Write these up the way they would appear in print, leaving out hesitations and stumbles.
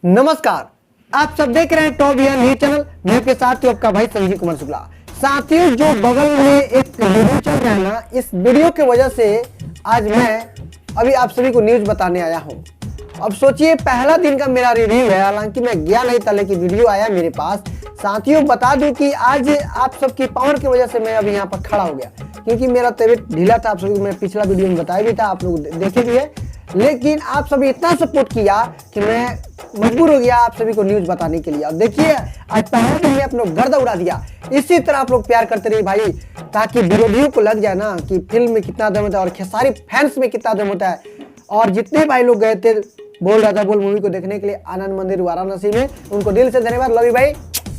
नमस्कार, आप सब देख रहे हैं टॉप बिहार न्यूज चैनल। मैं आपके साथ हूं आपका भाई संजीव कुमार शुक्ला। साथियों, जो बगल में एक वीडियो चल रहा है ना, इस वीडियो की वजह से आज मैं अभी आप सभी को न्यूज बताने आया हूं। अब सोचिए, पहला दिन का मेरा रिव्यू है, हालांकि मैं गया नहीं था लेकिन वीडियो आया मेरे पास। साथियों, बता दूं कि आज आप सबकी पावर की वजह से मैं अभी यहाँ पर खड़ा हो गया, क्योंकि मेरा तबीयत ढीला था। आप सभी को मैं पिछला वीडियो में बताया भी था, आप लोग देखे भी है, लेकिन आप सभी इतना सपोर्ट किया कि मैं मजबूर हो गया आप सभी को न्यूज बताने के लिए। अब देखिए, आज पहले दिन में आप लोग गर्दा उड़ा दिया। इसी तरह आप लोग प्यार करते रहिए भाई, ताकि विरोधियों को लग जाए ना कि फिल्म में कितना दम होता है और खेसारी फैंस में कितना दम होता है। और जितने भाई लोग गए थे बोल रहा था बोल मूवी को देखने के लिए आनंद मंदिर वाराणसी में, उनको दिल से धन्यवाद। लव यू भाई,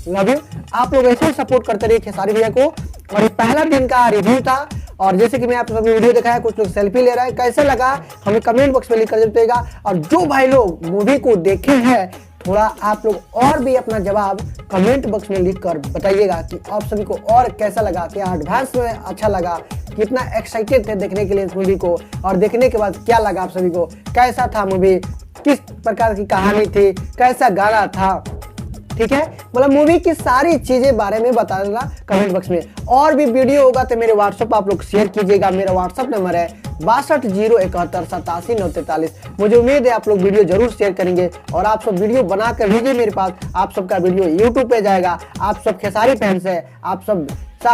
लव यू। आप लोग ऐसे ही सपोर्ट करते रहिए खेसारी भैया को। और ये पहला दिन का रिव्यू था, और जैसे कि मैं आप सभी वीडियो दिखाया, कुछ लोग सेल्फी ले रहा है, कैसे लगा हमें कमेंट बॉक्स में लिख कर दीजिएगा। और जो भाई लोग मूवी को देखे हैं, थोड़ा आप लोग और भी अपना जवाब कमेंट बॉक्स में लिख कर बताइएगा कि आप सभी को और कैसा लगा, क्या एडवांस में अच्छा लगा, कितना एक्साइटेड थे देखने के लिए इस मूवी को, और देखने के बाद क्या लगा आप सभी को, कैसा था मूवी, किस प्रकार की कहानी थी, कैसा गाना था, ठीक है। मतलब मूवी की सारी चीजें बारे में बता देना कमेंट बॉक्स में। और भी वीडियो होगा तो मेरे व्हाट्सएप आप लोग शेयर कीजिएगा। मेरा व्हाट्सएप नंबर है 6201718743। मुझे उम्मीद है आप लोग वीडियो जरूर शेयर करेंगे, और आप सब वीडियो बनाकर भेजिए मेरे पास। आप सबका वीडियो यूट्यूब पे जाएगा। आप सब खेसारी फैंस है, आप सब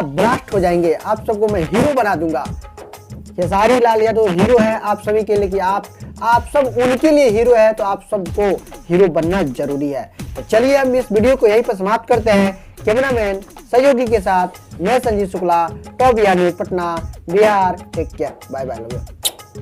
ब्लास्ट हो जाएंगे। आप सबको मैं हीरो बना दूंगा। खेसारी लाल यादव हीरो है आप सभी के लिए, कि आप सब उनके लिए हीरो है, तो आप सबको हीरो बनना जरूरी है। तो चलिए हम इस वीडियो को यहीं पर समाप्त करते हैं। कैमरामैन सहयोगी के साथ मैं Sanjeev Shukla, top Bihar news Patna, Bihar. Take care, bye bye.